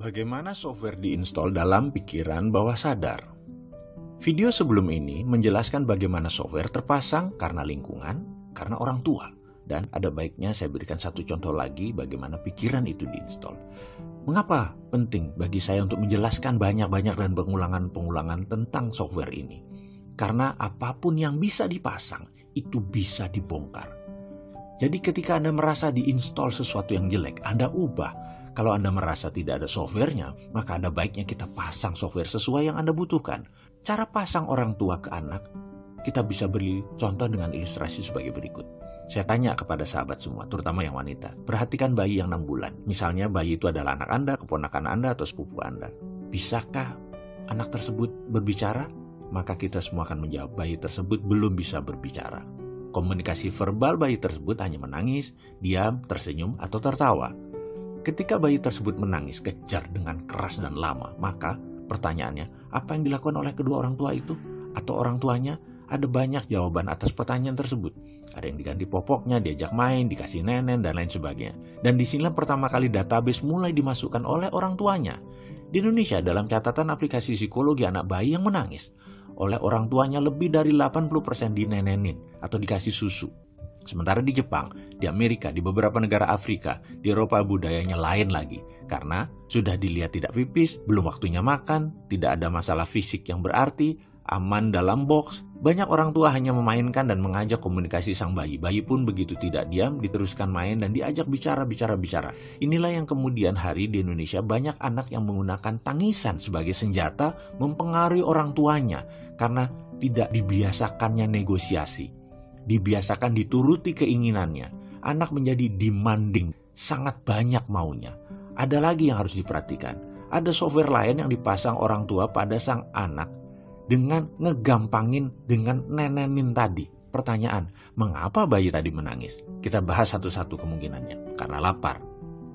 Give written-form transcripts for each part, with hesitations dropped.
Bagaimana software diinstal dalam pikiran bawah sadar? Video sebelum ini menjelaskan bagaimana software terpasang karena lingkungan, karena orang tua. Dan ada baiknya saya berikan satu contoh lagi bagaimana pikiran itu diinstal. Mengapa penting bagi saya untuk menjelaskan banyak-banyak dan pengulangan-pengulangan tentang software ini? Karena apapun yang bisa dipasang, itu bisa dibongkar. Jadi ketika Anda merasa diinstal sesuatu yang jelek, Anda ubah. Kalau Anda merasa tidak ada softwarenya, maka ada baiknya kita pasang software sesuai yang Anda butuhkan. Cara pasang orang tua ke anak, kita bisa beri contoh dengan ilustrasi sebagai berikut. Saya tanya kepada sahabat semua, terutama yang wanita. Perhatikan bayi yang 6 bulan. Misalnya bayi itu adalah anak Anda, keponakan Anda, atau sepupu Anda. Bisakah anak tersebut berbicara? Maka kita semua akan menjawab, bayi tersebut belum bisa berbicara. Komunikasi verbal bayi tersebut hanya menangis, diam, tersenyum, atau tertawa. Ketika bayi tersebut menangis kejar dengan keras dan lama, maka pertanyaannya, apa yang dilakukan oleh kedua orang tua itu? Atau orang tuanya? Ada banyak jawaban atas pertanyaan tersebut. Ada yang diganti popoknya, diajak main, dikasih nenen, dan lain sebagainya. Dan disinilah pertama kali database mulai dimasukkan oleh orang tuanya. Di Indonesia, dalam catatan aplikasi psikologi anak bayi yang menangis, oleh orang tuanya lebih dari 80% dinenenin atau dikasih susu. Sementara di Jepang, di Amerika, di beberapa negara Afrika, di Eropa budayanya lain lagi. Karena sudah dilihat tidak pipis, belum waktunya makan, tidak ada masalah fisik yang berarti, aman dalam box. Banyak orang tua hanya memainkan dan mengajak komunikasi sang bayi. Bayi pun begitu tidak diam, diteruskan main dan diajak bicara. Inilah yang kemudian hari di Indonesia banyak anak yang menggunakan tangisan sebagai senjata mempengaruhi orang tuanya. Karena tidak dibiasakannya negosiasi. Dibiasakan dituruti keinginannya. Anak menjadi demanding, sangat banyak maunya. Ada lagi yang harus diperhatikan. Ada software lain yang dipasang orang tua pada sang anak dengan ngegampangin dengan nenenin tadi. Pertanyaan, mengapa bayi tadi menangis? Kita bahas satu-satu kemungkinannya. Karena lapar,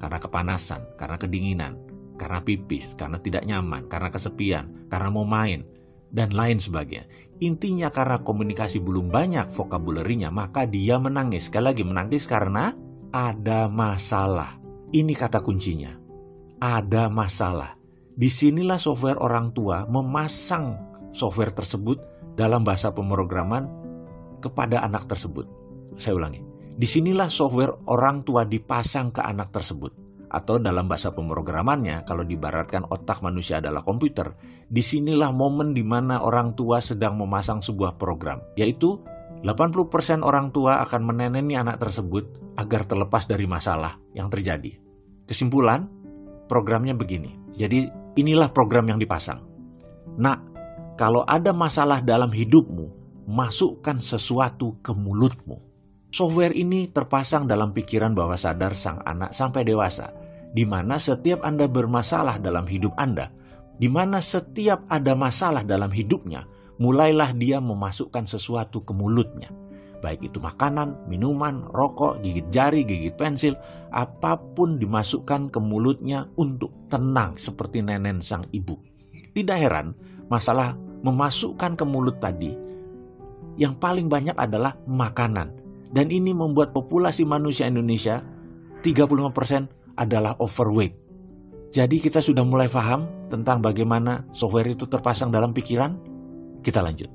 karena kepanasan, karena kedinginan, karena pipis, karena tidak nyaman, karena kesepian, karena mau main, dan lain sebagainya. Intinya karena komunikasi belum banyak vocabulary-nya, maka dia menangis. Sekali lagi menangis karena ada masalah. Ini kata kuncinya. Ada masalah. Disinilah software orang tua memasang software tersebut dalam bahasa pemrograman kepada anak tersebut. Saya ulangi. Disinilah software orang tua dipasang ke anak tersebut. Atau dalam bahasa pemrogramannya, kalau diibaratkan otak manusia adalah komputer, disinilah momen di mana orang tua sedang memasang sebuah program, yaitu 80% orang tua akan meneneni anak tersebut agar terlepas dari masalah yang terjadi. Kesimpulan, programnya begini. Jadi inilah program yang dipasang. Nak, kalau ada masalah dalam hidupmu, masukkan sesuatu ke mulutmu. Software ini terpasang dalam pikiran bawah sadar sang anak sampai dewasa, di mana setiap Anda bermasalah dalam hidup Anda, di mana setiap ada masalah dalam hidupnya, mulailah dia memasukkan sesuatu ke mulutnya. Baik itu makanan, minuman, rokok, gigit jari, gigit pensil, apapun dimasukkan ke mulutnya untuk tenang seperti nenen sang ibu. Tidak heran, masalah memasukkan ke mulut tadi, yang paling banyak adalah makanan. Dan ini membuat populasi manusia Indonesia 35% adalah overweight. Jadi kita sudah mulai paham tentang bagaimana software itu terpasang dalam pikiran. Kita lanjut.